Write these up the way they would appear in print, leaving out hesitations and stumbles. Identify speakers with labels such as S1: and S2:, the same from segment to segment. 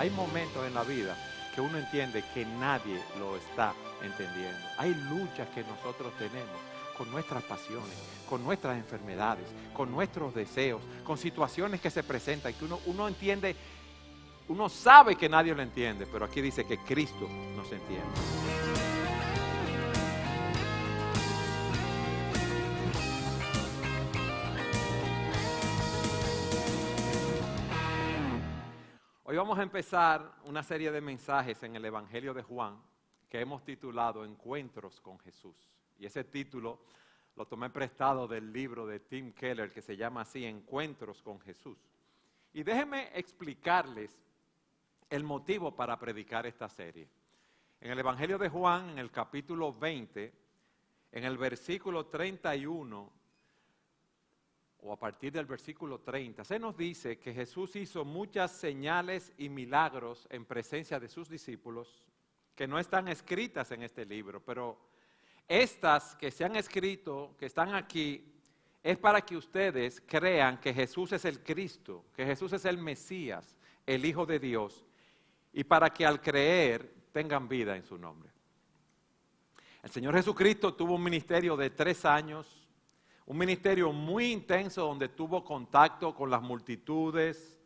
S1: Hay momentos en la vida que uno entiende que nadie lo está entendiendo. Hay luchas que nosotros tenemos con nuestras pasiones, con nuestras enfermedades, con nuestros deseos, con situaciones que se presentan, que uno entiende, uno sabe que nadie lo entiende, pero aquí dice que Cristo nos entiende. Hoy vamos a empezar una serie de mensajes en el Evangelio de Juan que hemos titulado Encuentros con Jesús. Y ese título lo tomé prestado del libro de Tim Keller que se llama así, Encuentros con Jesús. Y déjenme explicarles el motivo para predicar esta serie. En el Evangelio de Juan, en el capítulo 20, en el versículo 31, o a partir del versículo 30, se nos dice que Jesús hizo muchas señales y milagros en presencia de sus discípulos, que no están escritas en este libro, pero estas que se han escrito, que están aquí, es para que ustedes crean que Jesús es el Cristo, que Jesús es el Mesías, el Hijo de Dios, y para que al creer tengan vida en su nombre. El Señor Jesucristo tuvo un ministerio de 3 años, un ministerio muy intenso donde tuvo contacto con las multitudes,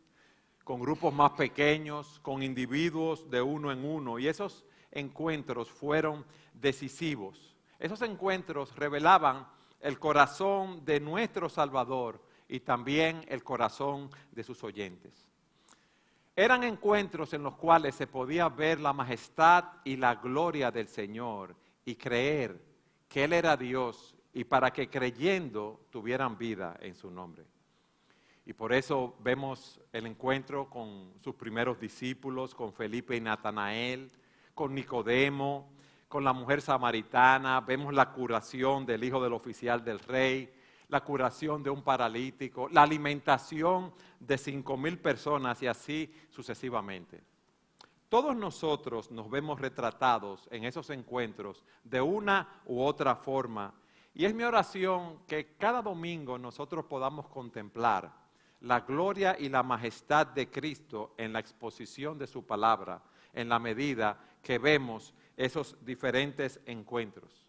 S1: con grupos más pequeños, con individuos de uno en uno. Y esos encuentros fueron decisivos. Esos encuentros revelaban el corazón de nuestro Salvador y también el corazón de sus oyentes. Eran encuentros en los cuales se podía ver la majestad y la gloria del Señor y creer que Él era Dios, y para que creyendo tuvieran vida en su nombre. Y por eso vemos el encuentro con sus primeros discípulos, con Felipe y Natanael, con Nicodemo, con la mujer samaritana, vemos la curación del hijo del oficial del rey, la curación de un paralítico, la alimentación de 5,000 personas y así sucesivamente. Todos nosotros nos vemos retratados en esos encuentros de una u otra forma. Y es mi oración que cada domingo nosotros podamos contemplar la gloria y la majestad de Cristo en la exposición de su palabra, en la medida que vemos esos diferentes encuentros.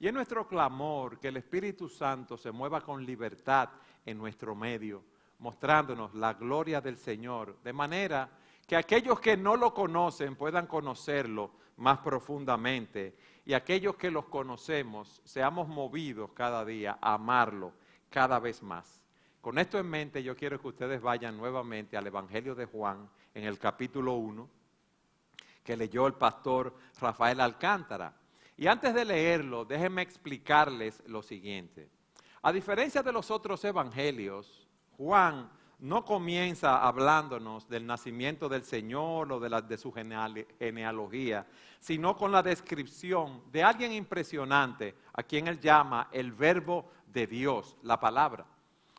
S1: Y es nuestro clamor que el Espíritu Santo se mueva con libertad en nuestro medio, mostrándonos la gloria del Señor, de manera que aquellos que no lo conocen puedan conocerlo más profundamente y aquellos que los conocemos seamos movidos cada día a amarlo cada vez más. Con esto en mente yo quiero que ustedes vayan nuevamente al Evangelio de Juan en el capítulo 1 que leyó el pastor Rafael Alcántara. Y antes de leerlo, déjenme explicarles lo siguiente. A diferencia de los otros evangelios, Juan no comienza hablándonos del nacimiento del Señor o de su genealogía, sino con la descripción de alguien impresionante a quien él llama el Verbo de Dios, la palabra.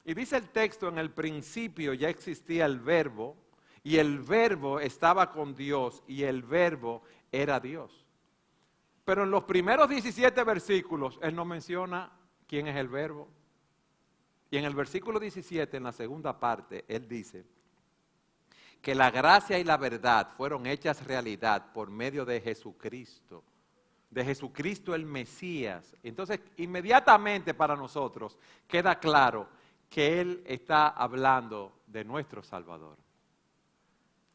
S1: Y dice el texto, en el principio ya existía el Verbo, y el Verbo estaba con Dios, y el Verbo era Dios. Pero en los primeros 17 versículos, él no menciona quién es el Verbo. Y en el versículo 17, en la segunda parte, él dice que la gracia y la verdad fueron hechas realidad por medio de Jesucristo el Mesías. Entonces, inmediatamente para nosotros queda claro que él está hablando de nuestro Salvador.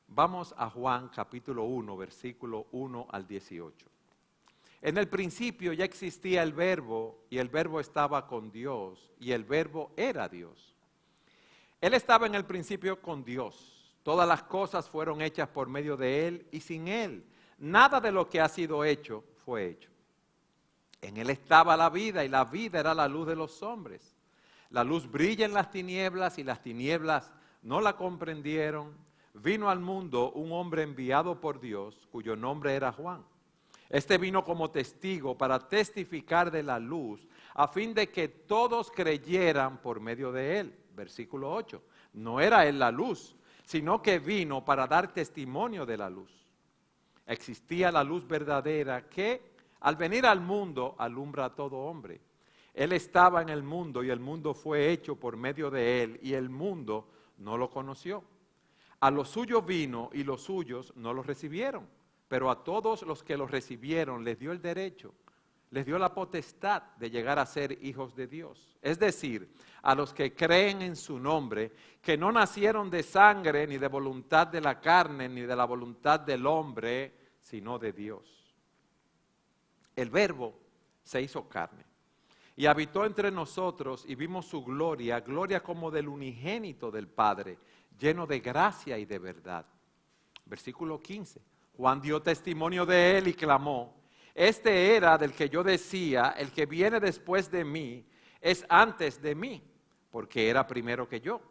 S1: Vamos a Juan capítulo 1, versículo 1 al 18. En el principio ya existía el Verbo, y el Verbo estaba con Dios, y el Verbo era Dios. Él estaba en el principio con Dios. Todas las cosas fueron hechas por medio de Él, y sin Él nada de lo que ha sido hecho fue hecho. En Él estaba la vida, y la vida era la luz de los hombres. La luz brilla en las tinieblas, y las tinieblas no la comprendieron. Vino al mundo un hombre enviado por Dios, cuyo nombre era Juan. Este vino como testigo para testificar de la luz, a fin de que todos creyeran por medio de él. Versículo 8. No era él la luz, sino que vino para dar testimonio de la luz. Existía la luz verdadera que, al venir al mundo, alumbra a todo hombre. Él estaba en el mundo y el mundo fue hecho por medio de él y el mundo no lo conoció. A los suyos vino y los suyos no los recibieron, pero a todos los que los recibieron les dio el derecho, les dio la potestad de llegar a ser hijos de Dios. Es decir, a los que creen en su nombre, que no nacieron de sangre, ni de voluntad de la carne, ni de la voluntad del hombre, sino de Dios. El Verbo se hizo carne y habitó entre nosotros y vimos su gloria, gloria como del unigénito del Padre, lleno de gracia y de verdad. Versículo 15. Juan dio testimonio de él y clamó: este era del que yo decía, el que viene después de mí es antes de mí, porque era primero que yo.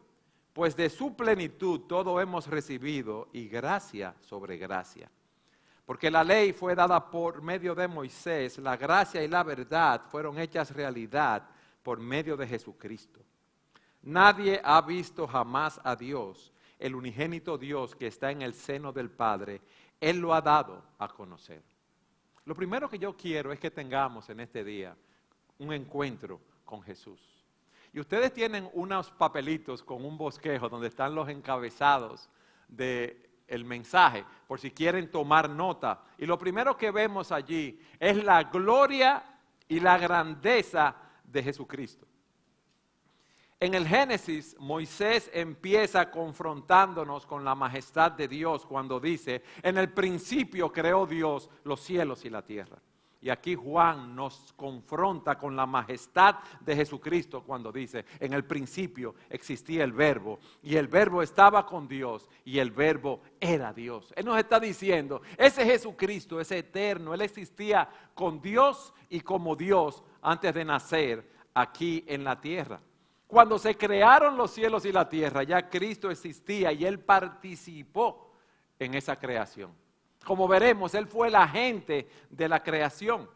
S1: Pues de su plenitud todo hemos recibido y gracia sobre gracia. Porque la ley fue dada por medio de Moisés, la gracia y la verdad fueron hechas realidad por medio de Jesucristo. Nadie ha visto jamás a Dios, el unigénito Dios que está en el seno del Padre. Él lo ha dado a conocer. Lo primero que yo quiero es que tengamos en este día un encuentro con Jesús. Y ustedes tienen unos papelitos con un bosquejo donde están los encabezados del mensaje, por si quieren tomar nota. Y lo primero que vemos allí es la gloria y la grandeza de Jesucristo. En el Génesis, Moisés empieza confrontándonos con la majestad de Dios cuando dice: en el principio creó Dios los cielos y la tierra. Y aquí Juan nos confronta con la majestad de Jesucristo cuando dice: en el principio existía el Verbo, y el Verbo estaba con Dios, y el Verbo era Dios. Él nos está diciendo, ese Jesucristo es eterno, Él existía con Dios y como Dios antes de nacer aquí en la tierra. Cuando se crearon los cielos y la tierra, ya Cristo existía y Él participó en esa creación. Como veremos, Él fue el agente de la creación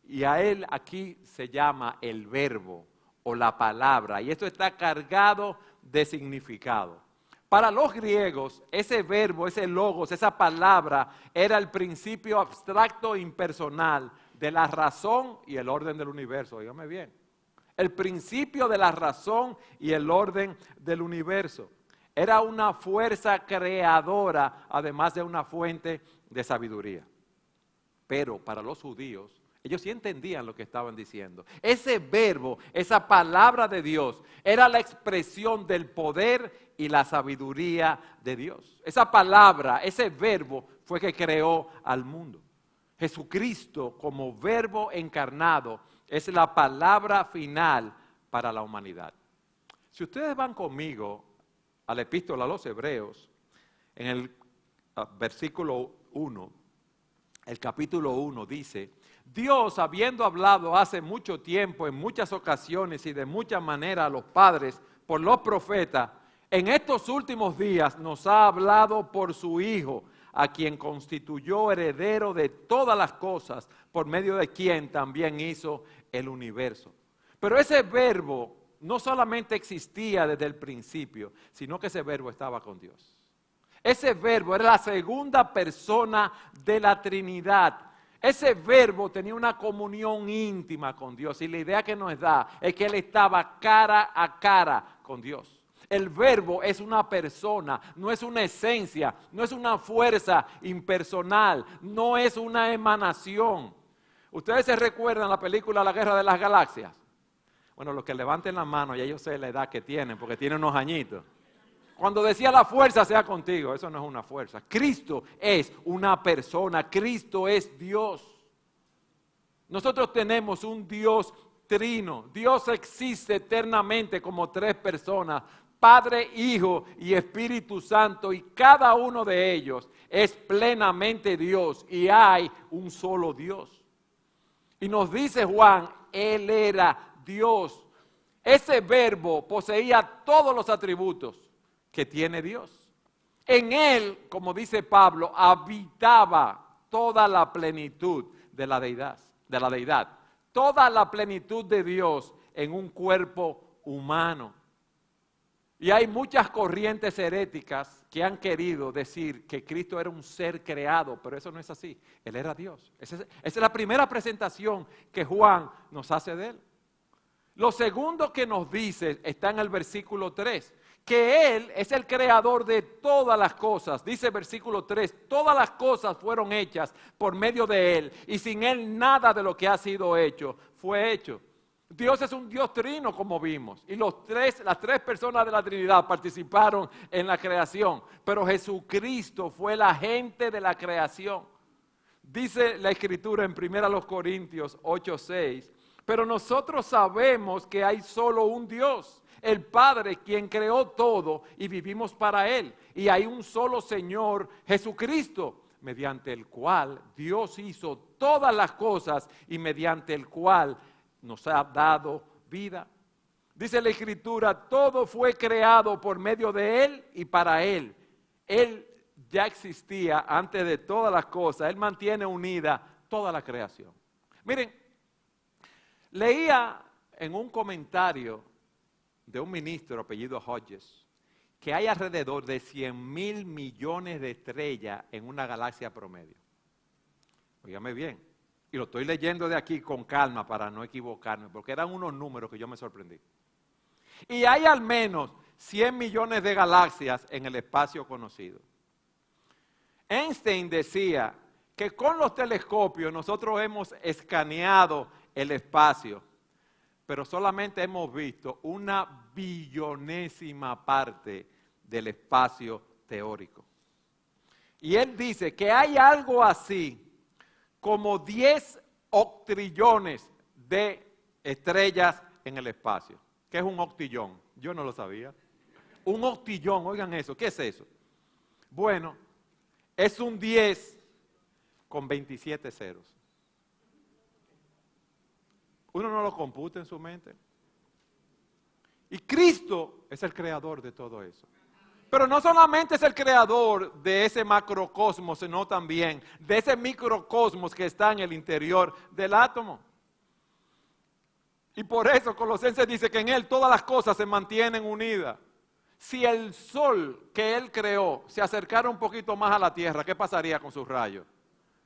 S1: y a Él aquí se llama el Verbo o la palabra, y esto está cargado de significado. Para los griegos, ese verbo, ese logos, esa palabra era el principio abstracto e impersonal de la razón y el orden del universo. Dígame bien. El principio de la razón y el orden del universo. Era una fuerza creadora, además de una fuente de sabiduría. Pero para los judíos, ellos sí entendían lo que estaban diciendo. Ese verbo, esa palabra de Dios, era la expresión del poder y la sabiduría de Dios. Esa palabra, ese verbo fue que creó al mundo. Jesucristo como verbo encarnado es la palabra final para la humanidad. Si ustedes van conmigo a la epístola a los Hebreos, en el versículo 1, el capítulo 1 dice: Dios, habiendo hablado hace mucho tiempo, en muchas ocasiones y de muchas maneras a los padres por los profetas, en estos últimos días nos ha hablado por su Hijo, a quien constituyó heredero de todas las cosas, por medio de quien también hizo el universo. Pero ese verbo no solamente existía desde el principio, sino que ese verbo estaba con Dios. Ese verbo era la segunda persona de la Trinidad. Ese verbo tenía una comunión íntima con Dios, y la idea que nos da es que Él estaba cara a cara con Dios. El verbo es una persona, no es una esencia, no es una fuerza impersonal, no es una emanación. ¿Ustedes se recuerdan la película La Guerra de las Galaxias? Bueno, los que levanten la mano, ya yo sé la edad que tienen, porque tienen unos añitos. Cuando decía la fuerza sea contigo, eso no es una fuerza. Cristo es una persona, Cristo es Dios. Nosotros tenemos un Dios trino. Dios existe eternamente como tres personas: Padre, Hijo y Espíritu Santo, y cada uno de ellos es plenamente Dios, y hay un solo Dios. Y nos dice Juan, Él era Dios. Ese verbo poseía todos los atributos que tiene Dios. En Él, como dice Pablo, habitaba toda la plenitud de la deidad. Toda la plenitud de Dios en un cuerpo humano. Y hay muchas corrientes heréticas que han querido decir que Cristo era un ser creado, pero eso no es así. Él era Dios. Esa es la primera presentación que Juan nos hace de Él. Lo segundo que nos dice está en el versículo 3, que Él es el creador de todas las cosas. Dice versículo 3, todas las cosas fueron hechas por medio de Él, y sin Él nada de lo que ha sido hecho fue hecho. Dios es un Dios trino, como vimos, y las tres personas de la Trinidad participaron en la creación, pero Jesucristo fue el agente de la creación. Dice la Escritura en 1 Corintios 8:6, pero nosotros sabemos que hay solo un Dios, el Padre, quien creó todo y vivimos para Él. Y hay un solo Señor, Jesucristo, mediante el cual Dios hizo todas las cosas y mediante el cual nos ha dado vida. Dice la Escritura, todo fue creado por medio de Él y para Él. Él ya existía antes de todas las cosas. Él mantiene unida toda la creación. Miren, leía en un comentario de un ministro apellido Hodges que hay alrededor de 100,000 millones de estrellas en una galaxia promedio. Óigame bien, y lo estoy leyendo de aquí con calma para no equivocarme, porque eran unos números que yo me sorprendí. Y hay al menos 100 millones de galaxias en el espacio conocido. Einstein decía que con los telescopios nosotros hemos escaneado el espacio, pero solamente hemos visto una billonésima parte del espacio teórico. Y él dice que hay algo así como 10 octrillones de estrellas en el espacio. ¿Qué es un octillón? Yo no lo sabía. Un octillón, oigan eso, ¿qué es eso? Bueno, es un 10 con 27 ceros. Uno no lo computa en su mente. Y Cristo es el creador de todo eso. Pero no solamente es el creador de ese macrocosmos, sino también de ese microcosmos que está en el interior del átomo. Y por eso Colosenses dice que en Él todas las cosas se mantienen unidas. Si el sol que Él creó se acercara un poquito más a la tierra, ¿qué pasaría con sus rayos?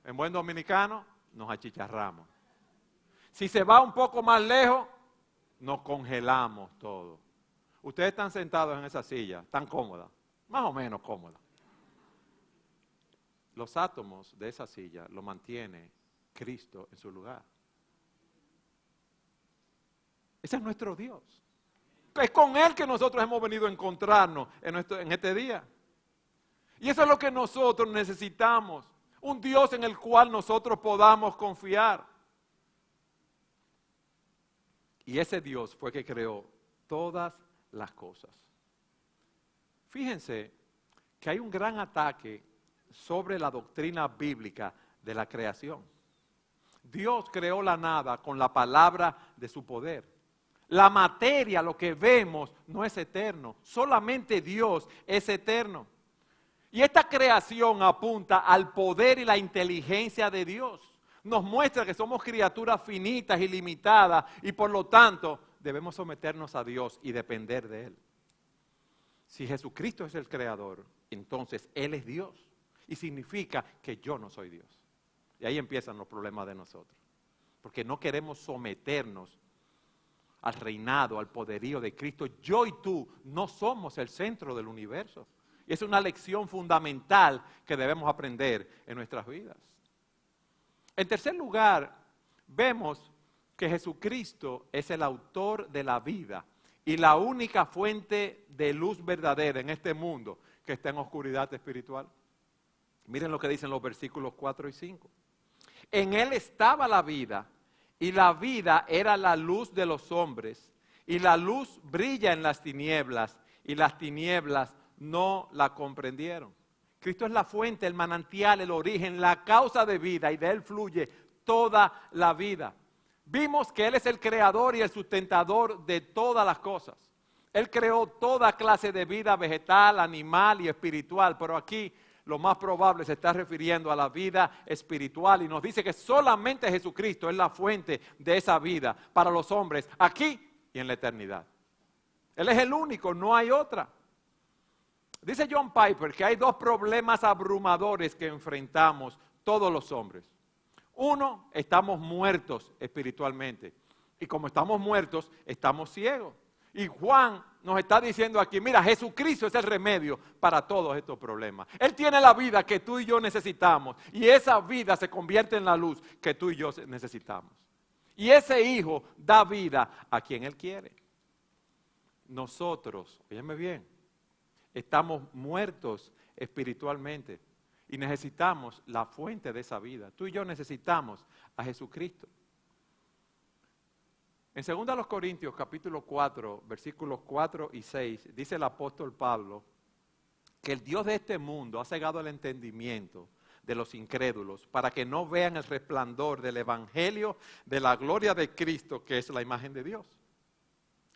S1: En buen dominicano, nos achicharramos. Si se va un poco más lejos, nos congelamos todo. Ustedes están sentados en esa silla, tan cómoda, más o menos cómoda. Los átomos de esa silla lo mantiene Cristo en su lugar. Ese es nuestro Dios. Es con Él que nosotros hemos venido a encontrarnos en este día. Y eso es lo que nosotros necesitamos. Un Dios en el cual nosotros podamos confiar. Y ese Dios fue que creó todas las cosas. Fíjense que hay un gran ataque sobre la doctrina bíblica de la creación. Dios creó la nada con la palabra de su poder. La materia, lo que vemos, no es eterno. Solamente Dios es eterno. Y esta creación apunta al poder y la inteligencia de Dios. Nos muestra que somos criaturas finitas y limitadas y por lo tanto debemos someternos a Dios y depender de Él. Si Jesucristo es el creador, entonces Él es Dios y significa que yo no soy Dios. Y ahí empiezan los problemas de nosotros, porque no queremos someternos al reinado, al poderío de Cristo. Yo y tú no somos el centro del universo. Y es una lección fundamental que debemos aprender en nuestras vidas. En tercer lugar, vemos que Jesucristo es el autor de la vida y la única fuente de luz verdadera en este mundo que está en oscuridad espiritual. Miren lo que dicen los versículos 4 y 5. En Él estaba la vida y la vida era la luz de los hombres y la luz brilla en las tinieblas y las tinieblas no la comprendieron. Cristo es la fuente, el manantial, el origen, la causa de vida y de Él fluye toda la vida. Vimos que Él es el creador y el sustentador de todas las cosas. Él creó toda clase de vida vegetal, animal y espiritual, pero aquí lo más probable se está refiriendo a la vida espiritual y nos dice que solamente Jesucristo es la fuente de esa vida para los hombres aquí y en la eternidad. Él es el único, no hay otra. Dice John Piper que hay dos problemas abrumadores que enfrentamos todos los hombres. Uno, estamos muertos espiritualmente. Y como estamos muertos, estamos ciegos. Y Juan nos está diciendo aquí, mira, Jesucristo es el remedio para todos estos problemas. Él tiene la vida que tú y yo necesitamos. Y esa vida se convierte en la luz que tú y yo necesitamos. Y ese Hijo da vida a quien Él quiere. Nosotros, óyeme bien, estamos muertos espiritualmente y necesitamos la fuente de esa vida. Tú y yo necesitamos a Jesucristo. En 2 Corintios capítulo 4, versículos 4 y 6, dice el apóstol Pablo que el Dios de este mundo ha cegado el entendimiento de los incrédulos para que no vean el resplandor del evangelio de la gloria de Cristo, que es la imagen de Dios.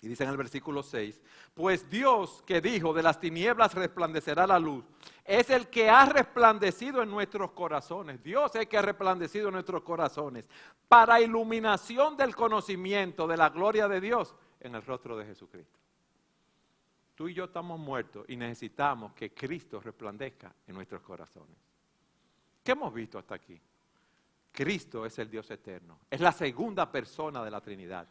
S1: Y dice en el versículo 6, pues Dios que dijo, de las tinieblas resplandecerá la luz, es el que ha resplandecido en nuestros corazones. Dios es el que ha resplandecido en nuestros corazones para iluminación del conocimiento de la gloria de Dios en el rostro de Jesucristo. Tú y yo estamos muertos y necesitamos que Cristo resplandezca en nuestros corazones. ¿Qué hemos visto hasta aquí? Cristo es el Dios eterno, es la segunda persona de la Trinidad.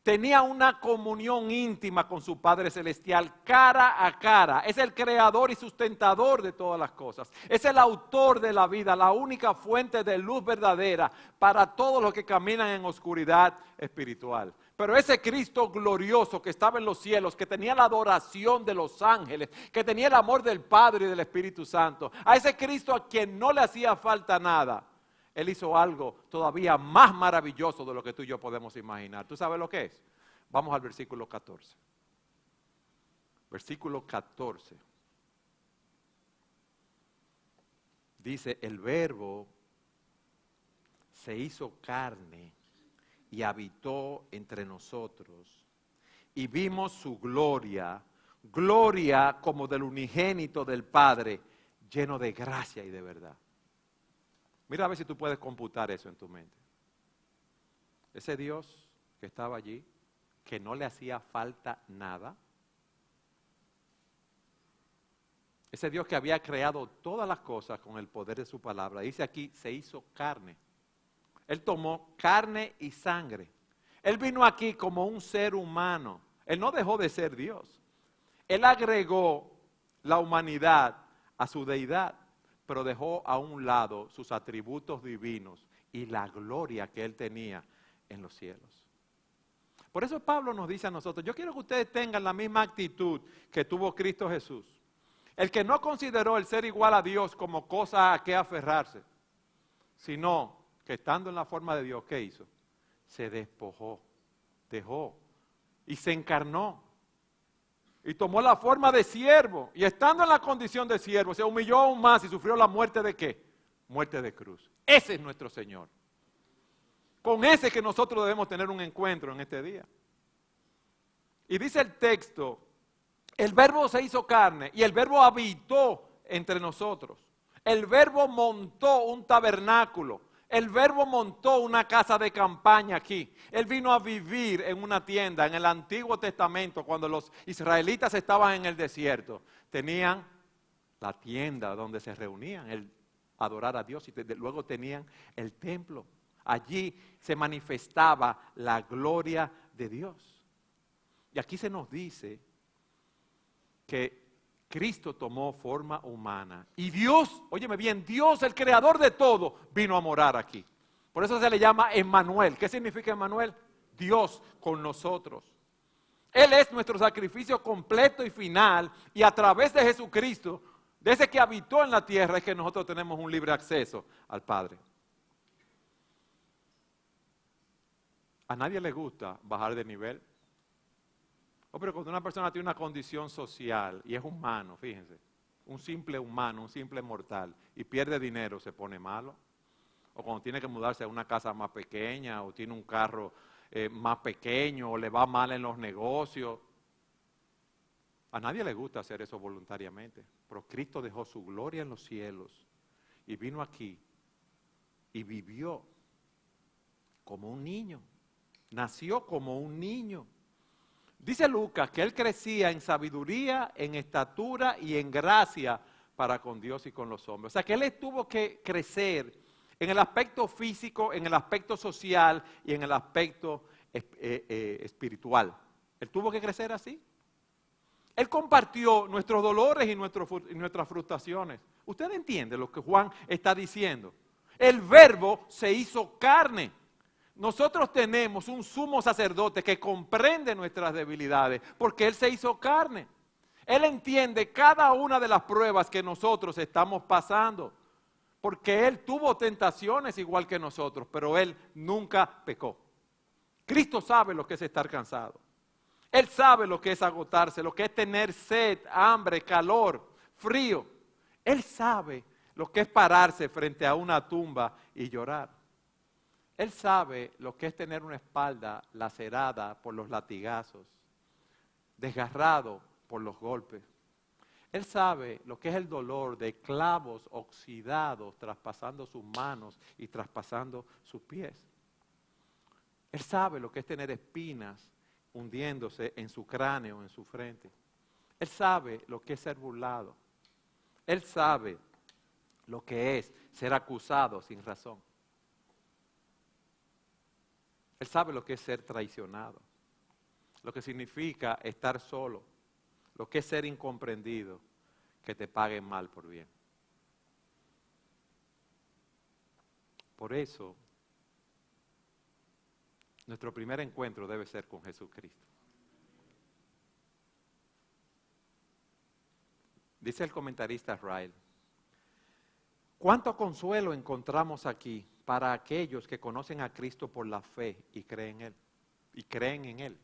S1: Tenía una comunión íntima con su Padre Celestial, cara a cara. Es el creador y sustentador de todas las cosas. Es el autor de la vida, la única fuente de luz verdadera para todos los que caminan en oscuridad espiritual. Pero ese Cristo glorioso que estaba en los cielos, que tenía la adoración de los ángeles, que tenía el amor del Padre y del Espíritu Santo, a ese Cristo a quien no le hacía falta nada, Él hizo algo todavía más maravilloso de lo que tú y yo podemos imaginar. ¿Tú sabes lo que es? Vamos al versículo 14. Versículo 14. Dice, el Verbo se hizo carne y habitó entre nosotros. Y vimos su gloria, gloria como del unigénito del Padre, lleno de gracia y de verdad. Mira a ver si tú puedes computar eso en tu mente. Ese Dios que estaba allí, que no le hacía falta nada. Ese Dios que había creado todas las cosas con el poder de su palabra. Dice aquí, se hizo carne. Él tomó carne y sangre. Él vino aquí como un ser humano. Él no dejó de ser Dios. Él agregó la humanidad a su deidad, pero dejó a un lado sus atributos divinos y la gloria que Él tenía en los cielos. Por eso Pablo nos dice a nosotros, yo quiero que ustedes tengan la misma actitud que tuvo Cristo Jesús. El que no consideró el ser igual a Dios como cosa a que aferrarse, sino que estando en la forma de Dios, ¿qué hizo? Se despojó, dejó y se encarnó. Y tomó la forma de siervo. Y estando en la condición de siervo, se humilló aún más y sufrió la muerte de ¿qué? Muerte de cruz. Ese es nuestro Señor. Con ese que nosotros debemos tener un encuentro en este día. Y dice el texto, el Verbo se hizo carne y el Verbo habitó entre nosotros. El Verbo montó un tabernáculo. El Verbo montó una casa de campaña aquí. Él vino a vivir en una tienda. En el Antiguo Testamento, cuando los israelitas estaban en el desierto, tenían la tienda donde se reunían, el adorar a Dios, y luego tenían el templo. Allí se manifestaba la gloria de Dios. Y aquí se nos dice que Cristo tomó forma humana y Dios, óyeme bien, Dios, el creador de todo, vino a morar aquí. Por eso se le llama Emmanuel. ¿Qué significa Emmanuel? Dios con nosotros. Él es nuestro sacrificio completo y final, y a través de Jesucristo, de ese que habitó en la tierra, es que nosotros tenemos un libre acceso al Padre. A nadie le gusta bajar de nivel. Oh, pero cuando una persona tiene una condición social y es humano, fíjense, un simple humano, un simple mortal, y pierde dinero, se pone malo. O cuando tiene que mudarse a una casa más pequeña, o tiene un carro más pequeño, o le va mal en los negocios. A nadie le gusta hacer eso voluntariamente, pero Cristo dejó su gloria en los cielos y vino aquí y vivió como un niño, nació como un niño. Dice Lucas que él crecía en sabiduría, en estatura y en gracia para con Dios y con los hombres. O sea que él tuvo que crecer en el aspecto físico, en el aspecto social y en el aspecto espiritual. Él tuvo que crecer así. Él compartió nuestros dolores y nuestras frustraciones. ¿Usted entiende lo que Juan está diciendo? El Verbo se hizo carne. Nosotros tenemos un sumo sacerdote que comprende nuestras debilidades porque Él se hizo carne. Él entiende cada una de las pruebas que nosotros estamos pasando. Porque Él tuvo tentaciones igual que nosotros, pero Él nunca pecó. Cristo sabe lo que es estar cansado. Él sabe lo que es agotarse, lo que es tener sed, hambre, calor, frío. Él sabe lo que es pararse frente a una tumba y llorar. Él sabe lo que es tener una espalda lacerada por los latigazos, desgarrado por los golpes. Él sabe lo que es el dolor de clavos oxidados traspasando sus manos y traspasando sus pies. Él sabe lo que es tener espinas hundiéndose en su cráneo, en su frente. Él sabe lo que es ser burlado. Él sabe lo que es ser acusado sin razón. Él sabe lo que es ser traicionado, lo que significa estar solo, lo que es ser incomprendido, que te paguen mal por bien. Por eso, nuestro primer encuentro debe ser con Jesucristo. Dice el comentarista Ryle, ¿cuánto consuelo encontramos aquí para aquellos que conocen a Cristo por la fe y creen en Él?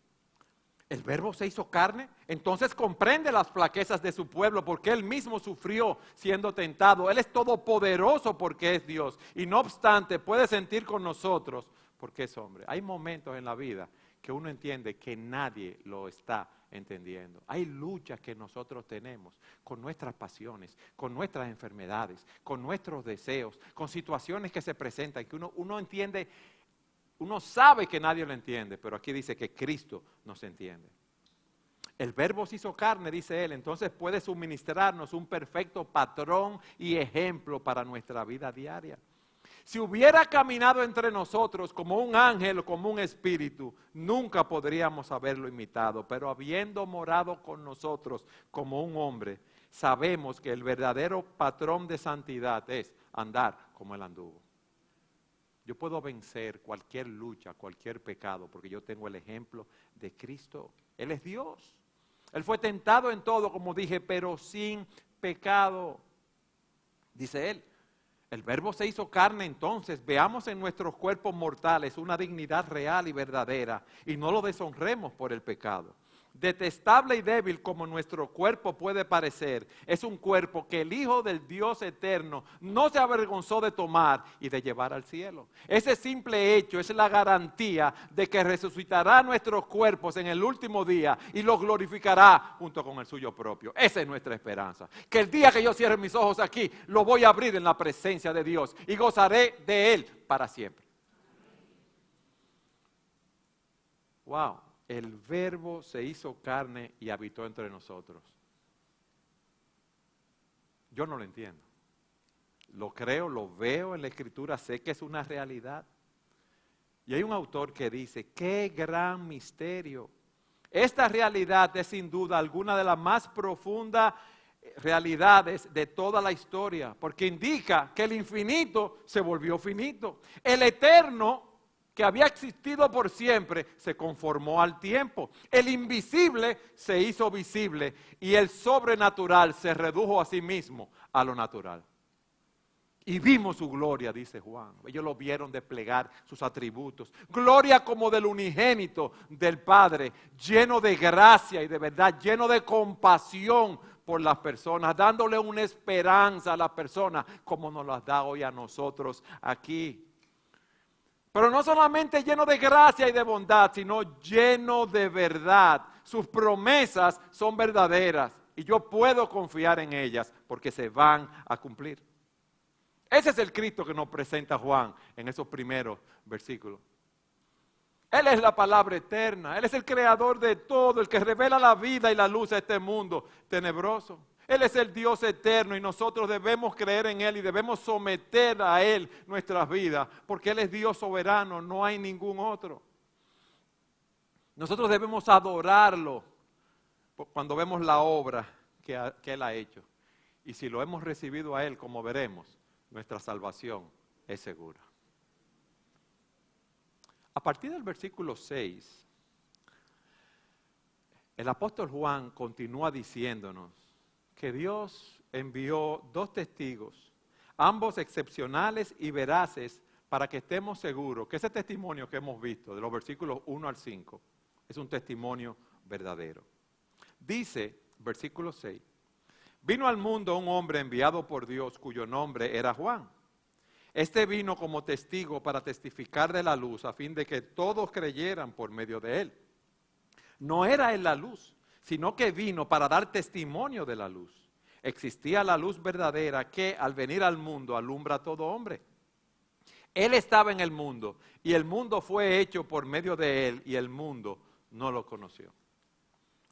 S1: El Verbo se hizo carne, entonces comprende las flaquezas de su pueblo porque Él mismo sufrió siendo tentado. Él es todopoderoso porque es Dios y no obstante puede sentir con nosotros porque es hombre. Hay momentos en la vida que uno entiende que nadie lo está entendiendo. Hay luchas que nosotros tenemos con nuestras pasiones, con nuestras enfermedades, con nuestros deseos, con situaciones que se presentan que uno entiende. Uno sabe que nadie lo entiende, pero aquí dice que Cristo nos entiende. El Verbo se hizo carne, dice él, entonces puede suministrarnos un perfecto patrón y ejemplo para nuestra vida diaria. Si hubiera caminado entre nosotros como un ángel o como un espíritu, nunca podríamos haberlo imitado, pero habiendo morado con nosotros como un hombre, sabemos que el verdadero patrón de santidad es andar como él anduvo. Yo puedo vencer cualquier lucha, cualquier pecado, porque yo tengo el ejemplo de Cristo. Él es Dios. Él fue tentado en todo, como dije, pero sin pecado. Dice él, el Verbo se hizo carne, entonces veamos en nuestros cuerpos mortales una dignidad real y verdadera y no lo deshonremos por el pecado. Detestable y débil como nuestro cuerpo puede parecer, es un cuerpo que el Hijo del Dios eterno no se avergonzó de tomar y de llevar al cielo. Ese simple hecho es la garantía de que resucitará nuestros cuerpos en el último día y los glorificará junto con el suyo propio. Esa es nuestra esperanza. Que el día que yo cierre mis ojos aquí, lo voy a abrir en la presencia de Dios y gozaré de Él para siempre. Wow. El Verbo se hizo carne y habitó entre nosotros. Yo no lo entiendo. Lo creo, lo veo en la Escritura, sé que es una realidad. Y hay un autor que dice, ¡qué gran misterio! Esta realidad es sin duda alguna de las más profundas realidades de toda la historia, porque indica que el infinito se volvió finito. El eterno que había existido por siempre, se conformó al tiempo. El invisible se hizo visible y el sobrenatural se redujo a sí mismo a lo natural. Y vimos su gloria, dice Juan. Ellos lo vieron desplegar sus atributos. Gloria como del unigénito del Padre, lleno de gracia y de verdad, lleno de compasión por las personas, dándole una esperanza a las personas como nos las da hoy a nosotros aquí. Pero no solamente lleno de gracia y de bondad, sino lleno de verdad. Sus promesas son verdaderas y yo puedo confiar en ellas porque se van a cumplir. Ese es el Cristo que nos presenta Juan en esos primeros versículos. Él es la palabra eterna, Él es el creador de todo, el que revela la vida y la luz a este mundo tenebroso. Él es el Dios eterno y nosotros debemos creer en Él y debemos someter a Él nuestras vidas, porque Él es Dios soberano, no hay ningún otro. Nosotros debemos adorarlo cuando vemos la obra que Él ha hecho. Y si lo hemos recibido a Él, como veremos, nuestra salvación es segura. A partir del versículo 6, el apóstol Juan continúa diciéndonos que Dios envió 2 testigos, ambos excepcionales y veraces, para que estemos seguros que ese testimonio que hemos visto, de los versículos 1 al 5, es un testimonio verdadero. Dice, versículo 6, vino al mundo un hombre enviado por Dios cuyo nombre era Juan. Este vino como testigo para testificar de la luz, a fin de que todos creyeran por medio de él. No era él la luz, sino que vino para dar testimonio de la luz. Existía la luz verdadera que al venir al mundo alumbra a todo hombre. Él estaba en el mundo y el mundo fue hecho por medio de él y el mundo no lo conoció.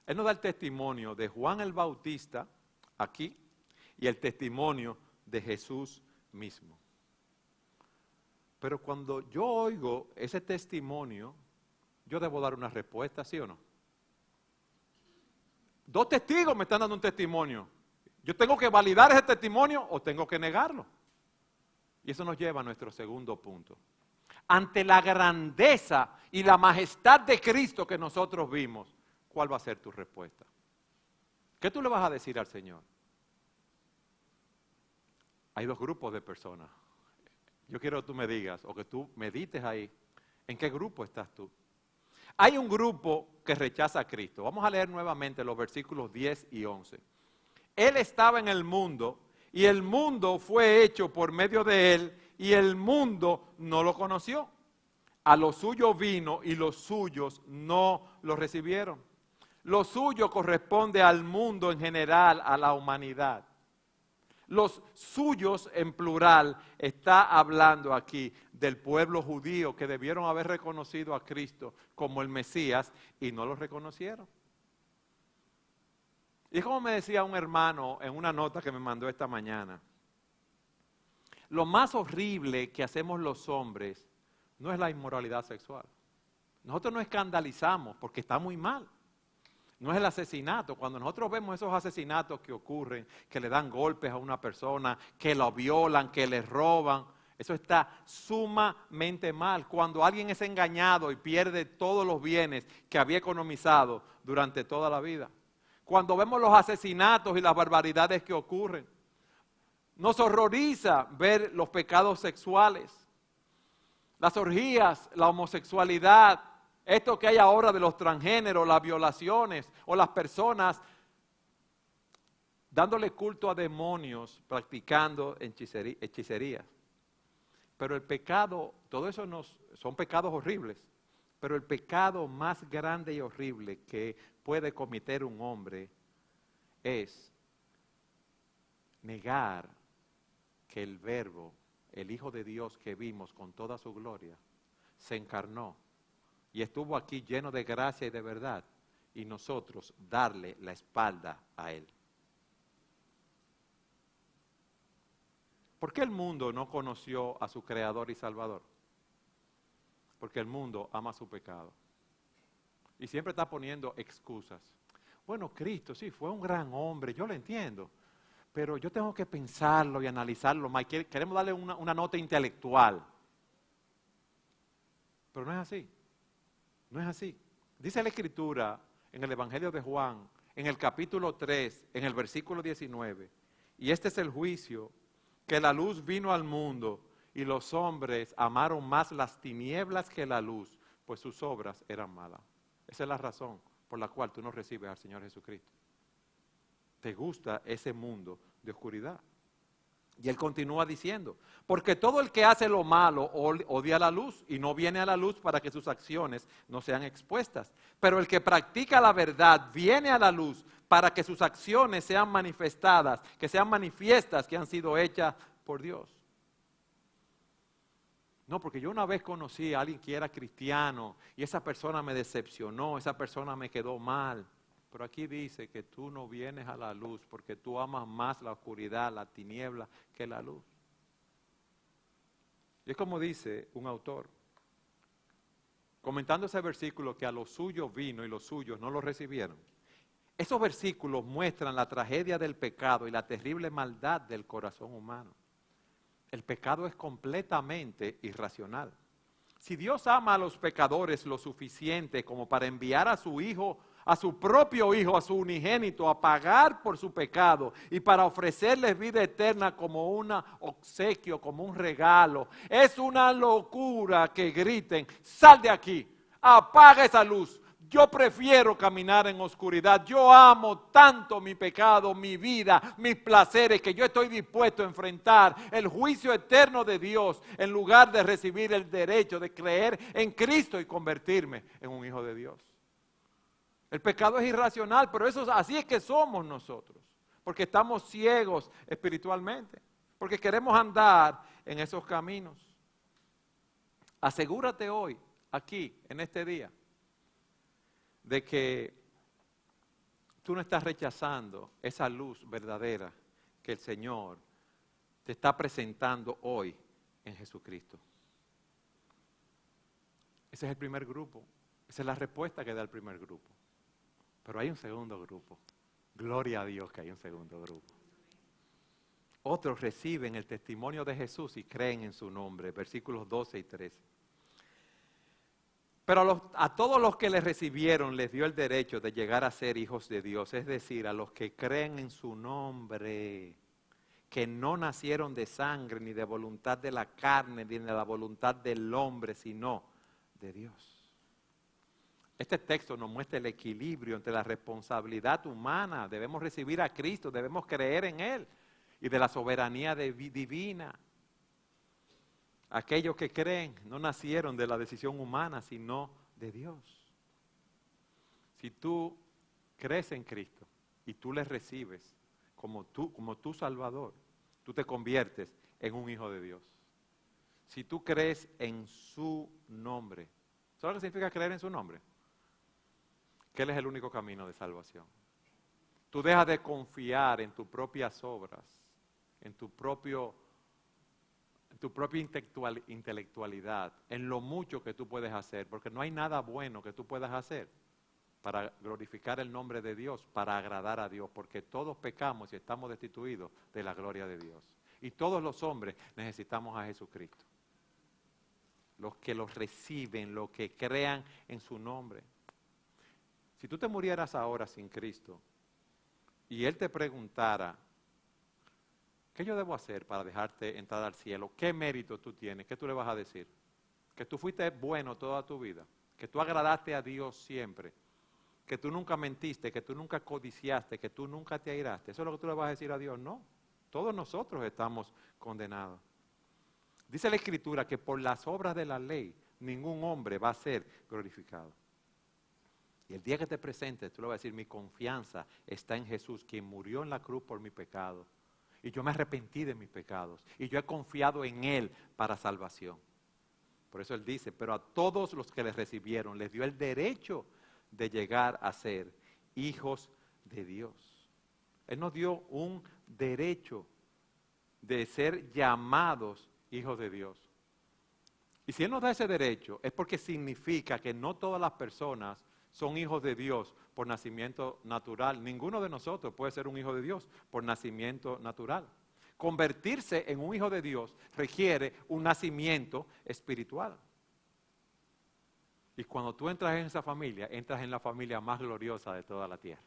S1: Él nos da el testimonio de Juan el Bautista aquí y el testimonio de Jesús mismo. Pero cuando yo oigo ese testimonio, yo debo dar una respuesta, ¿sí o no? 2 testigos me están dando un testimonio. ¿Yo tengo que validar ese testimonio o tengo que negarlo? Y eso nos lleva a nuestro segundo punto. Ante la grandeza y la majestad de Cristo que nosotros vimos, ¿cuál va a ser tu respuesta? ¿Qué tú le vas a decir al Señor? Hay 2 grupos de personas. Yo quiero que tú me digas, o que tú medites ahí, ¿en qué grupo estás tú? Hay un grupo que rechaza a Cristo. Vamos a leer nuevamente los versículos 10 y 11. Él estaba en el mundo y el mundo fue hecho por medio de él y el mundo no lo conoció. A lo suyo vino y los suyos no lo recibieron. Lo suyo corresponde al mundo en general, a la humanidad. Los suyos en plural está hablando aquí del pueblo judío que debieron haber reconocido a Cristo como el Mesías y no lo reconocieron. Y es como me decía un hermano en una nota que me mandó esta mañana. Lo más horrible que hacemos los hombres no es la inmoralidad sexual. Nosotros nos escandalizamos porque está muy mal. No es el asesinato. Cuando nosotros vemos esos asesinatos que ocurren, que le dan golpes a una persona, que lo violan, que le roban, eso está sumamente mal. Cuando alguien es engañado y pierde todos los bienes que había economizado durante toda la vida. Cuando vemos los asesinatos y las barbaridades que ocurren. Nos horroriza ver los pecados sexuales, las orgías, la homosexualidad, esto que hay ahora de los transgéneros, las violaciones o las personas dándole culto a demonios, practicando hechicerías. Pero el pecado, todo eso son pecados horribles, pero el pecado más grande y horrible que puede cometer un hombre es negar que el Verbo, el Hijo de Dios que vimos con toda su gloria, se encarnó y estuvo aquí lleno de gracia y de verdad, y nosotros darle la espalda a Él. ¿Por qué el mundo no conoció a su Creador y Salvador? Porque el mundo ama su pecado. Y siempre está poniendo excusas. Bueno, Cristo sí fue un gran hombre, yo lo entiendo, pero yo tengo que pensarlo y analizarlo más. Queremos darle una nota intelectual. Pero no es así. No es así. Dice la Escritura en el Evangelio de Juan, en el capítulo 3, en el versículo 19, y este es el juicio, que la luz vino al mundo y los hombres amaron más las tinieblas que la luz, pues sus obras eran malas. Esa es la razón por la cual tú no recibes al Señor Jesucristo. Te gusta ese mundo de oscuridad. Y él continúa diciendo, porque todo el que hace lo malo odia la luz y no viene a la luz para que sus acciones no sean expuestas. Pero el que practica la verdad viene a la luz para que sus acciones sean manifestadas, que sean manifiestas, que han sido hechas por Dios. No, porque yo una vez conocí a alguien que era cristiano y esa persona me decepcionó, esa persona me quedó mal. Pero aquí dice que tú no vienes a la luz porque tú amas más la oscuridad, la tiniebla, que la luz. Y es como dice un autor, comentando ese versículo que a los suyos vino y los suyos no lo recibieron. Esos versículos muestran la tragedia del pecado y la terrible maldad del corazón humano. El pecado es completamente irracional. Si Dios ama a los pecadores lo suficiente como para enviar a su Hijo, a su propio Hijo, a su unigénito, a pagar por su pecado y para ofrecerles vida eterna como un obsequio, como un regalo, es una locura que griten: sal de aquí, apaga esa luz. Yo prefiero caminar en oscuridad. Yo amo tanto mi pecado, mi vida, mis placeres, que yo estoy dispuesto a enfrentar el juicio eterno de Dios en lugar de recibir el derecho de creer en Cristo y convertirme en un hijo de Dios. El pecado es irracional, pero así es que somos nosotros, porque estamos ciegos espiritualmente, porque queremos andar en esos caminos. Asegúrate hoy, aquí, en este día, de que tú no estás rechazando esa luz verdadera que el Señor te está presentando hoy en Jesucristo. Ese es el primer grupo. Esa es la respuesta que da el primer grupo. Pero hay un segundo grupo. Gloria a Dios que hay un segundo grupo. Otros reciben el testimonio de Jesús y creen en su nombre. Versículos 12 y 13. Pero a todos los que le recibieron les dio el derecho de llegar a ser hijos de Dios, es decir, a los que creen en su nombre, que no nacieron de sangre, ni de voluntad de la carne, ni de la voluntad del hombre, sino de Dios. Este texto nos muestra el equilibrio entre la responsabilidad humana, debemos recibir a Cristo, debemos creer en Él, y de la soberanía divina. Aquellos que creen no nacieron de la decisión humana, sino de Dios. Si tú crees en Cristo y tú le recibes como tu Salvador, tú te conviertes en un hijo de Dios. Si tú crees en su nombre, ¿sabes lo que significa creer en su nombre? Que Él es el único camino de salvación. Tú dejas de confiar en tus propias obras, en tu propia intelectualidad, en lo mucho que tú puedes hacer, porque no hay nada bueno que tú puedas hacer para glorificar el nombre de Dios, para agradar a Dios, porque todos pecamos y estamos destituidos de la gloria de Dios. Y todos los hombres necesitamos a Jesucristo. Los que los reciben, los que crean en su nombre. Si tú te murieras ahora sin Cristo y Él te preguntara: ¿qué yo debo hacer para dejarte entrar al cielo? ¿Qué mérito tú tienes? ¿Qué tú le vas a decir? Que tú fuiste bueno toda tu vida, que tú agradaste a Dios siempre, que tú nunca mentiste, que tú nunca codiciaste, que tú nunca te airaste. ¿Eso es lo que tú le vas a decir a Dios? No, todos nosotros estamos condenados. Dice la Escritura que por las obras de la ley ningún hombre va a ser glorificado. Y el día que te presentes, tú le vas a decir: mi confianza está en Jesús, quien murió en la cruz por mi pecado. Y yo me arrepentí de mis pecados. Y yo he confiado en Él para salvación. Por eso Él dice: pero a todos los que le recibieron, les dio el derecho de llegar a ser hijos de Dios. Él nos dio un derecho de ser llamados hijos de Dios. Y si Él nos da ese derecho, es porque significa que no todas las personas son hijos de Dios por nacimiento natural. Ninguno de nosotros puede ser un hijo de Dios por nacimiento natural. Convertirse en un hijo de Dios requiere un nacimiento espiritual. Y cuando tú entras en esa familia, entras en la familia más gloriosa de toda la tierra.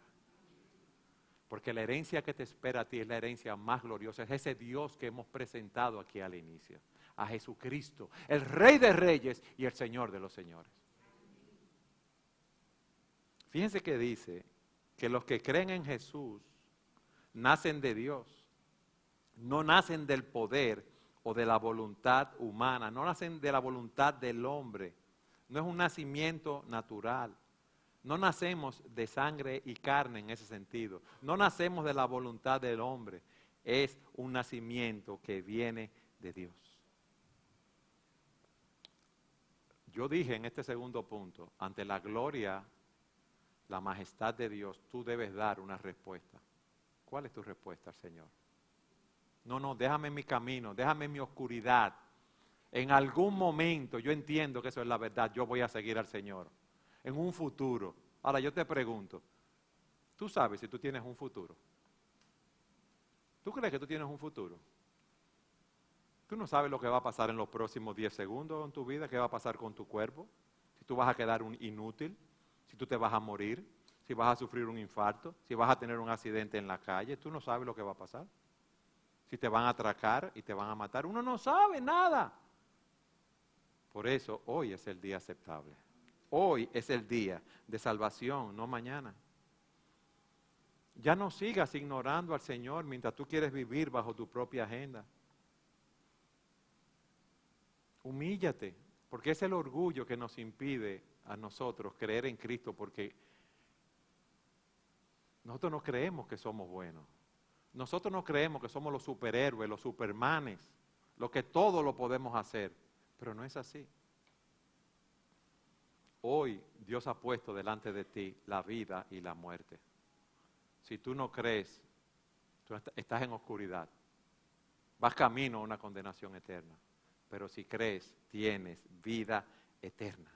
S1: Porque la herencia que te espera a ti es la herencia más gloriosa. Es ese Dios que hemos presentado aquí al inicio. A Jesucristo, el Rey de Reyes y el Señor de los Señores. Fíjense que dice que los que creen en Jesús nacen de Dios. No nacen del poder o de la voluntad humana. No nacen de la voluntad del hombre. No es un nacimiento natural. No nacemos de sangre y carne en ese sentido. No nacemos de la voluntad del hombre. Es un nacimiento que viene de Dios. Yo dije en este segundo punto, ante la gloria, la majestad de Dios, tú debes dar una respuesta. ¿Cuál es tu respuesta al Señor? No, déjame en mi camino, déjame en mi oscuridad. En algún momento, yo entiendo que eso es la verdad, yo voy a seguir al Señor. En un futuro. Ahora yo te pregunto, ¿tú sabes si tú tienes un futuro? ¿Tú crees que tú tienes un futuro? Tú no sabes lo que va a pasar en los próximos 10 segundos en tu vida, qué va a pasar con tu cuerpo, si tú vas a quedar un inútil, si tú te vas a morir, si vas a sufrir un infarto, si vas a tener un accidente en la calle, tú no sabes lo que va a pasar. Si te van a atracar y te van a matar, uno no sabe nada. Por eso hoy es el día aceptable. Hoy es el día de salvación, no mañana. Ya no sigas ignorando al Señor mientras tú quieres vivir bajo tu propia agenda. Humíllate, porque es el orgullo que nos impide a nosotros creer en Cristo, porque nosotros no creemos que somos buenos. Nosotros no creemos que somos los superhéroes, los supermanes, lo que todo lo podemos hacer, pero no es así. Hoy Dios ha puesto delante de ti la vida y la muerte. Si tú no crees, tú estás en oscuridad. Vas camino a una condenación eterna. Pero si crees, tienes vida eterna.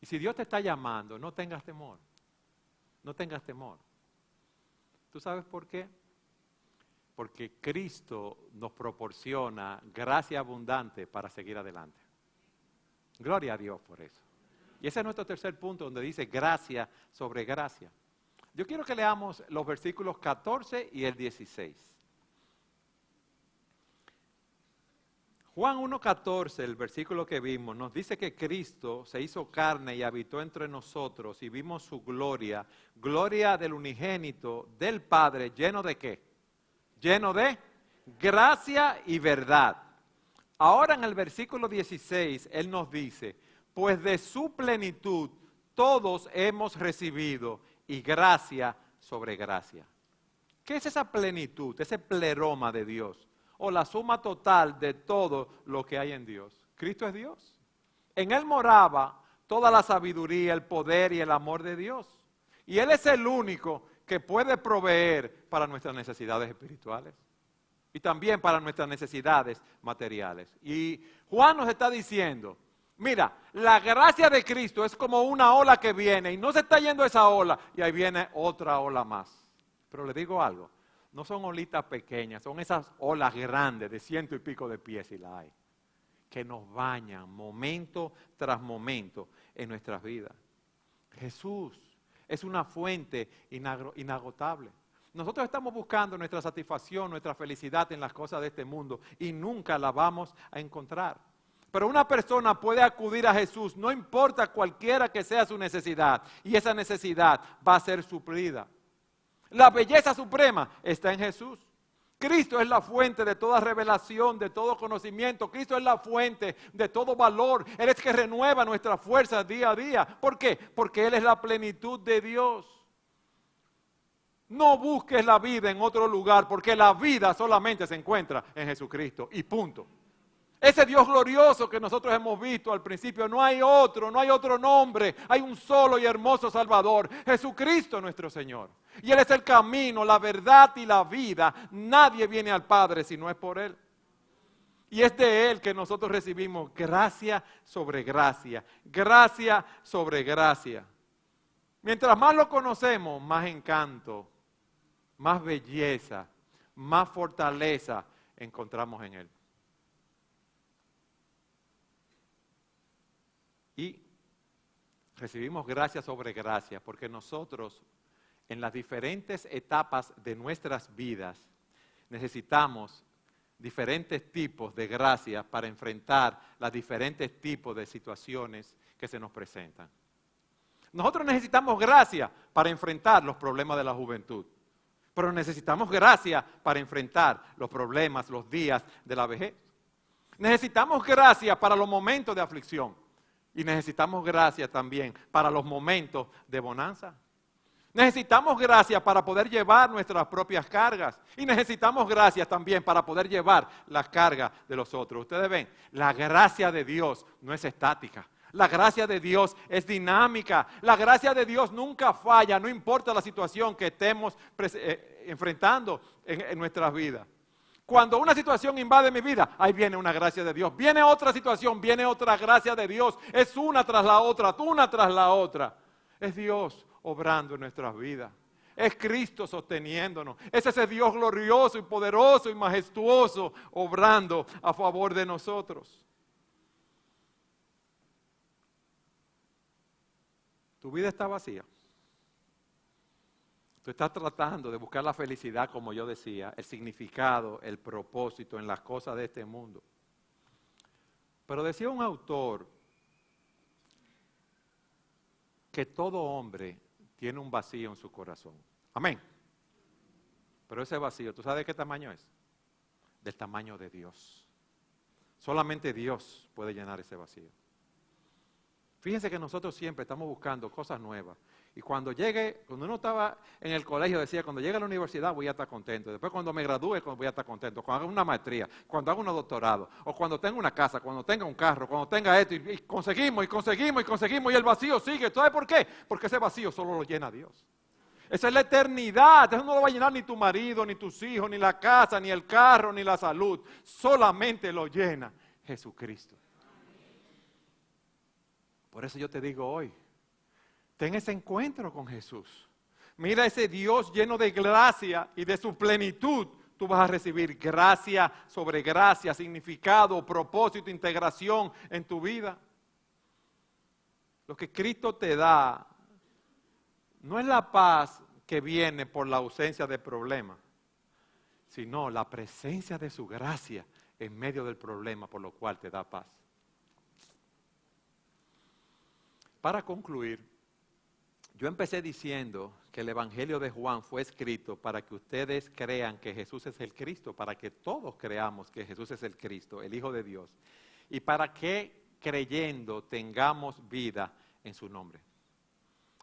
S1: Y si Dios te está llamando, no tengas temor. No tengas temor. ¿Tú sabes por qué? Porque Cristo nos proporciona gracia abundante para seguir adelante. Gloria a Dios por eso. Y ese es nuestro tercer punto, donde dice gracia sobre gracia. Yo quiero que leamos los versículos 14 y el 16. Juan 1.14, el versículo que vimos, nos dice que Cristo se hizo carne y habitó entre nosotros y vimos su gloria, gloria del unigénito, del Padre, lleno de ¿qué? Lleno de gracia y verdad. Ahora en el versículo 16, Él nos dice, pues de su plenitud todos hemos recibido y gracia sobre gracia. ¿Qué es esa plenitud, ese pleroma de Dios? O la suma total de todo lo que hay en Dios. Cristo es Dios. En Él moraba toda la sabiduría, el poder y el amor de Dios. Y Él es el único que puede proveer para nuestras necesidades espirituales. Y también para nuestras necesidades materiales. Y Juan nos está diciendo, mira, la gracia de Cristo es como una ola que viene y no se está yendo esa ola y ahí viene otra ola más. Pero le digo algo. No son olitas pequeñas, son esas olas grandes de 100 y pico de pies si la hay, que nos bañan momento tras momento en nuestras vidas. Jesús es una fuente inagotable. Nosotros estamos buscando nuestra satisfacción, nuestra felicidad en las cosas de este mundo y nunca la vamos a encontrar. Pero una persona puede acudir a Jesús, no importa cualquiera que sea su necesidad, y esa necesidad va a ser suplida. La belleza suprema está en Jesús. Cristo es la fuente de toda revelación, de todo conocimiento. Cristo es la fuente de todo valor. Él es que renueva nuestras fuerzas día a día. ¿Por qué? Porque Él es la plenitud de Dios. No busques la vida en otro lugar, porque la vida solamente se encuentra en Jesucristo. Y punto. Ese Dios glorioso que nosotros hemos visto al principio, no hay otro nombre, hay un solo y hermoso Salvador, Jesucristo nuestro Señor. Y Él es el camino, la verdad y la vida. Nadie viene al Padre si no es por Él. Y es de Él que nosotros recibimos gracia sobre gracia, gracia sobre gracia. Mientras más lo conocemos, más encanto, más belleza, más fortaleza encontramos en Él. Y recibimos gracia sobre gracia porque nosotros en las diferentes etapas de nuestras vidas necesitamos diferentes tipos de gracia para enfrentar los diferentes tipos de situaciones que se nos presentan. Nosotros necesitamos gracia para enfrentar los problemas de la juventud, pero necesitamos gracia para enfrentar los problemas, los días de la vejez. Necesitamos gracia para los momentos de aflicción. Y necesitamos gracia también para los momentos de bonanza. Necesitamos gracia para poder llevar nuestras propias cargas. Y necesitamos gracia también para poder llevar las cargas de los otros. Ustedes ven, la gracia de Dios no es estática. La gracia de Dios es dinámica. La gracia de Dios nunca falla, no importa la situación que estemos enfrentando en nuestras vidas. Cuando una situación invade mi vida, ahí viene una gracia de Dios. Viene otra situación, viene otra gracia de Dios. Es una tras la otra, una tras la otra. Es Dios obrando en nuestras vidas. Es Cristo sosteniéndonos. Es ese Dios glorioso y poderoso y majestuoso obrando a favor de nosotros. Tu vida está vacía. Tú estás tratando de buscar la felicidad, como yo decía, el significado, el propósito en las cosas de este mundo. Pero decía un autor que todo hombre tiene un vacío en su corazón. Amén. Pero ese vacío, ¿tú sabes de qué tamaño es? Del tamaño de Dios. Solamente Dios puede llenar ese vacío. Fíjense que nosotros siempre estamos buscando cosas nuevas. Y cuando uno estaba en el colegio decía, cuando llegue a la universidad voy a estar contento. Después cuando me gradúe voy a estar contento. Cuando haga una maestría, cuando haga un doctorado, o cuando tenga una casa, cuando tenga un carro, cuando tenga esto. Y conseguimos, y conseguimos, y conseguimos, y el vacío sigue. ¿Sabes por qué? Porque ese vacío solo lo llena Dios. Esa es la eternidad. Eso no lo va a llenar ni tu marido, ni tus hijos, ni la casa, ni el carro, ni la salud. Solamente lo llena Jesucristo. Por eso yo te digo hoy, ten ese encuentro con Jesús. Mira ese Dios lleno de gracia y de su plenitud. Tú vas a recibir gracia sobre gracia, significado, propósito, integración en tu vida. Lo que Cristo te da no es la paz que viene por la ausencia de problemas, sino la presencia de su gracia en medio del problema, por lo cual te da paz. Para concluir, yo empecé diciendo que el Evangelio de Juan fue escrito para que ustedes crean que Jesús es el Cristo, para que todos creamos que Jesús es el Cristo, el Hijo de Dios, y para que creyendo tengamos vida en su nombre.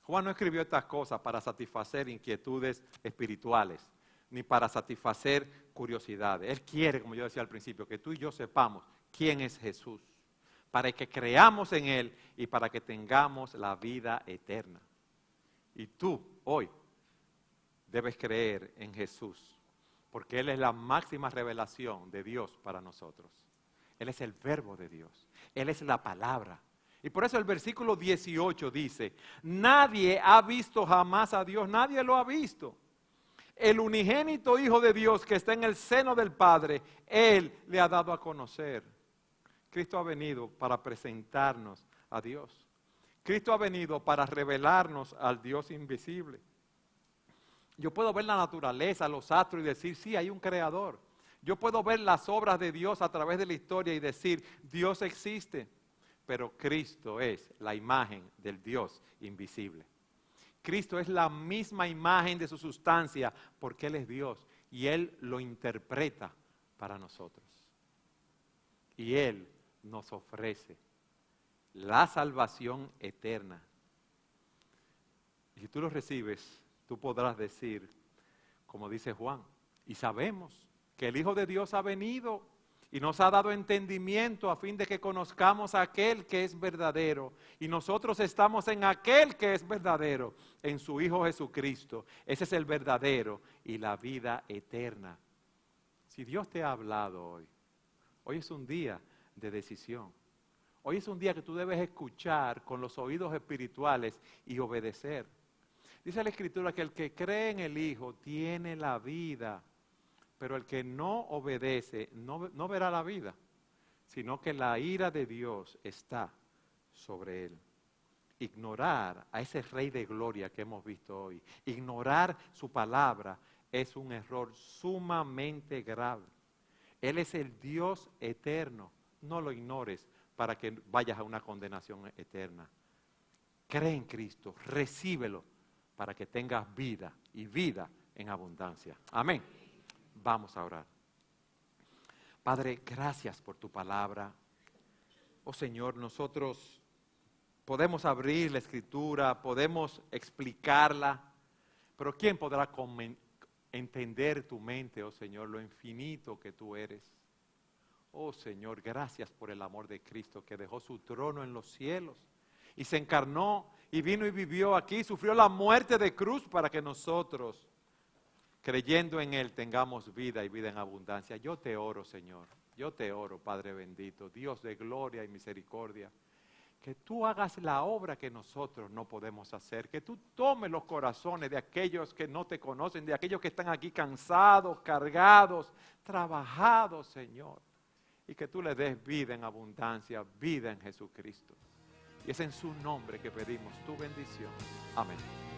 S1: Juan no escribió estas cosas para satisfacer inquietudes espirituales, ni para satisfacer curiosidades. Él quiere, como yo decía al principio, que tú y yo sepamos quién es Jesús, para que creamos en Él y para que tengamos la vida eterna. Y tú, hoy, debes creer en Jesús, porque Él es la máxima revelación de Dios para nosotros. Él es el verbo de Dios. Él es la palabra. Y por eso el versículo 18 dice, nadie ha visto jamás a Dios, nadie lo ha visto. El unigénito Hijo de Dios que está en el seno del Padre, Él le ha dado a conocer. Cristo ha venido para presentarnos a Dios. Cristo ha venido para revelarnos al Dios invisible. Yo puedo ver la naturaleza, los astros y decir, sí, hay un creador. Yo puedo ver las obras de Dios a través de la historia y decir, Dios existe. Pero Cristo es la imagen del Dios invisible. Cristo es la misma imagen de su sustancia porque Él es Dios y Él lo interpreta para nosotros. Y Él nos ofrece la salvación eterna. Y si tú lo recibes, tú podrás decir, como dice Juan, y sabemos que el Hijo de Dios ha venido y nos ha dado entendimiento a fin de que conozcamos a aquel que es verdadero. Y nosotros estamos en aquel que es verdadero, en su Hijo Jesucristo. Ese es el verdadero y la vida eterna. Si Dios te ha hablado hoy, hoy es un día de decisión. Hoy es un día que tú debes escuchar con los oídos espirituales y obedecer. Dice la Escritura que el que cree en el Hijo tiene la vida, pero el que no obedece no verá la vida, sino que la ira de Dios está sobre él. Ignorar a ese Rey de Gloria que hemos visto hoy, ignorar su palabra es un error sumamente grave. Él es el Dios eterno, no lo ignores para que vayas a una condenación eterna. Cree en Cristo, recíbelo para que tengas vida y vida en abundancia. Amén. Vamos a orar. Padre, gracias por tu palabra. Oh Señor, nosotros podemos abrir la Escritura, podemos explicarla, pero ¿quién podrá entender tu mente, oh Señor, lo infinito que tú eres? Oh Señor, gracias por el amor de Cristo que dejó su trono en los cielos y se encarnó y vino y vivió aquí, sufrió la muerte de cruz para que nosotros creyendo en Él, tengamos vida y vida en abundancia. Yo te oro, Señor. Yo te oro, Padre bendito, Dios de gloria y misericordia, que tú hagas la obra que nosotros no podemos hacer, que tú tomes los corazones de aquellos que no te conocen, de aquellos que están aquí cansados, cargados, trabajados, Señor, y que tú les des vida en abundancia, vida en Jesucristo. Y es en su nombre que pedimos tu bendición. Amén.